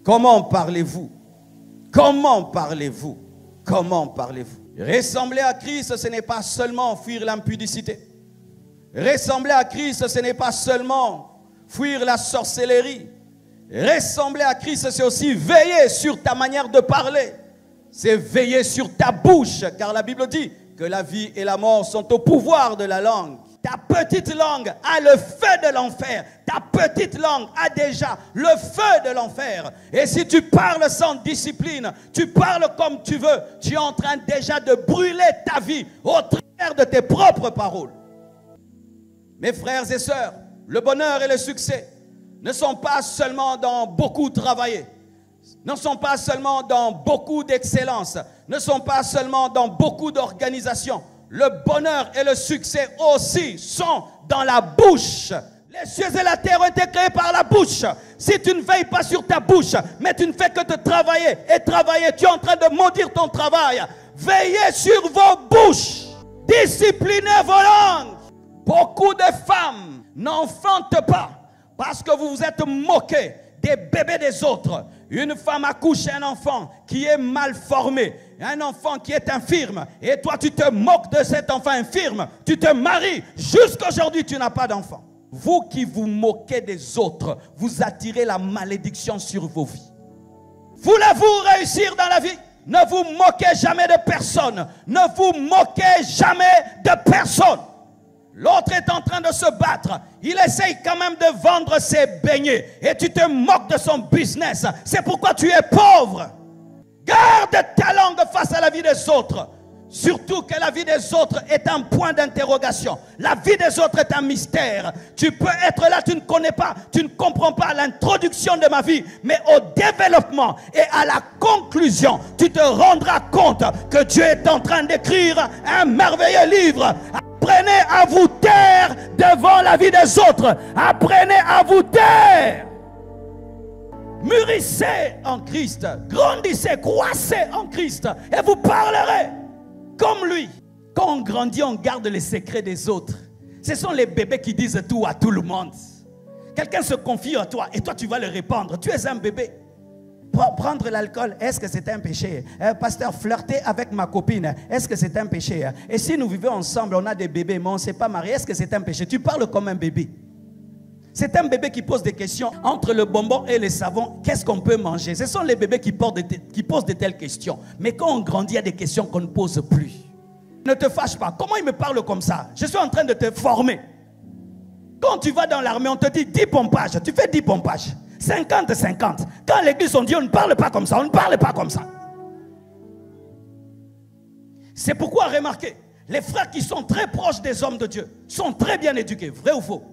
Comment parlez-vous? Comment parlez-vous? Comment parlez-vous? Ressembler à Christ, ce n'est pas seulement fuir l'impudicité. Ressembler à Christ, ce n'est pas seulement fuir la sorcellerie. Ressembler à Christ, c'est aussi veiller sur ta manière de parler. C'est veiller sur ta bouche, car la Bible dit que la vie et la mort sont au pouvoir de la langue. Ta petite langue a le feu de l'enfer. Ta petite langue a déjà le feu de l'enfer. Et si tu parles sans discipline, tu parles comme tu veux, tu es en train déjà de brûler ta vie au travers de tes propres paroles. Mes frères et sœurs, le bonheur et le succès ne sont pas seulement dans beaucoup travailler, ne sont pas seulement dans beaucoup d'excellence, ne sont pas seulement dans beaucoup d'organisation. Le bonheur et le succès aussi sont dans la bouche. Les cieux et la terre ont été créés par la bouche. Si tu ne veilles pas sur ta bouche, mais tu ne fais que te travailler et travailler, tu es en train de maudire ton travail. Veillez sur vos bouches. Disciplinez vos langues. Beaucoup de femmes n'enfantent pas parce que vous vous êtes moqués des bébés des autres. Une femme accouche un enfant qui est mal formé, un enfant qui est infirme, et toi tu te moques de cet enfant infirme, tu te maries, jusqu'aujourd'hui tu n'as pas d'enfant. Vous qui vous moquez des autres, vous attirez la malédiction sur vos vies. Voulez-vous réussir dans la vie? Ne vous moquez jamais de personne, ne vous moquez jamais de personne. L'autre est en train de se battre. Il essaye quand même de vendre ses beignets. Et tu te moques de son business. C'est pourquoi tu es pauvre. Garde ta langue face à la vie des autres. Surtout que la vie des autres est un point d'interrogation. La vie des autres est un mystère. Tu peux être là, tu ne connais pas, tu ne comprends pas l'introduction de ma vie. Mais au développement et à la conclusion, tu te rendras compte que Dieu est en train d'écrire un merveilleux livre. Apprenez à vous taire devant la vie des autres. Apprenez à vous taire. Mûrissez en Christ. Grandissez, croissez en Christ. Et vous parlerez comme lui. Quand on grandit, on garde les secrets des autres. Ce sont les bébés qui disent tout à tout le monde. Quelqu'un se confie à toi et toi tu vas le répandre. Tu es un bébé. Prendre l'alcool, est-ce que c'est un péché? Pasteur, flirter avec ma copine, est-ce que c'est un péché? Et si nous vivons ensemble, on a des bébés, mais on ne s'est pas marié, est-ce que c'est un péché? Tu parles comme un bébé. C'est un bébé qui pose des questions entre le bonbon et le savon. Qu'est-ce qu'on peut manger? Ce sont les bébés qui posent de telles questions. Mais quand on grandit, il y a des questions qu'on ne pose plus. Ne te fâche pas. Comment il me parle comme ça? Je suis en train de te former. Quand tu vas dans l'armée, on te dit 10 pompages. Tu fais 10 pompages. 50-50. Quand l'église on dit on ne parle pas comme ça, on ne parle pas comme ça. C'est pourquoi remarquez, les frères qui sont très proches des hommes de Dieu sont très bien éduqués, vrai ou faux?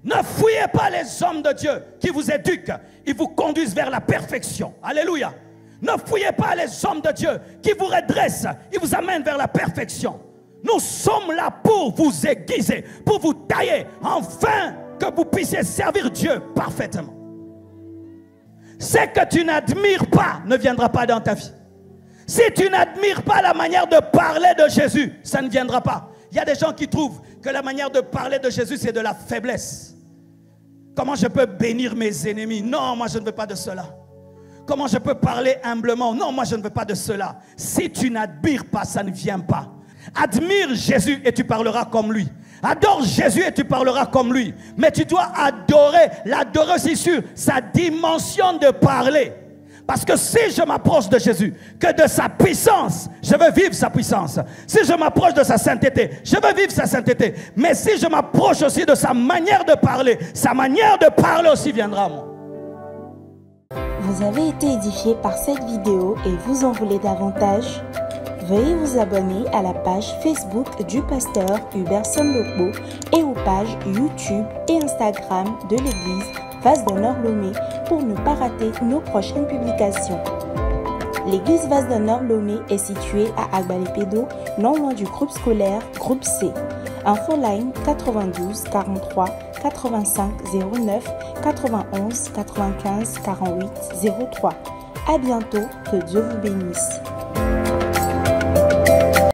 Ne fouillez pas les hommes de Dieu qui vous éduquent, ils vous conduisent vers la perfection. Alléluia. Ne fouillez pas les hommes de Dieu qui vous redressent, ils vous amènent vers la perfection. Nous sommes là pour vous aiguiser, pour vous tailler, afin que vous puissiez servir Dieu parfaitement. Ce que tu n'admires pas ne viendra pas dans ta vie. Si tu n'admires pas la manière de parler de Jésus, ça ne viendra pas. Il y a des gens qui trouvent que la manière de parler de Jésus, c'est de la faiblesse. Comment je peux bénir mes ennemis? Non, moi je ne veux pas de cela. Comment je peux parler humblement? Non, moi je ne veux pas de cela. Si tu n'admires pas, ça ne vient pas. Admire Jésus et tu parleras comme lui. Adore Jésus et tu parleras comme lui. Mais tu dois l'adorer aussi sur sa dimension de parler. Parce que si je m'approche de Jésus, que de sa puissance, je veux vivre sa puissance. Si je m'approche de sa sainteté, je veux vivre sa sainteté. Mais si je m'approche aussi de sa manière de parler, sa manière de parler aussi viendra à moi. Vous avez été édifié par cette vidéo et vous en voulez davantage? Veuillez vous abonner à la page Facebook du pasteur Hubert Sonlokbo et aux pages YouTube et Instagram de l'église Vase d'Honneur Lomé pour ne pas rater nos prochaines publications. L'église Vase d'Honneur Lomé est située à Agbalé-Pédo, non loin du groupe scolaire Groupe C. Infoline 92 43 85 09 91 95 48 03. À bientôt, que Dieu vous bénisse.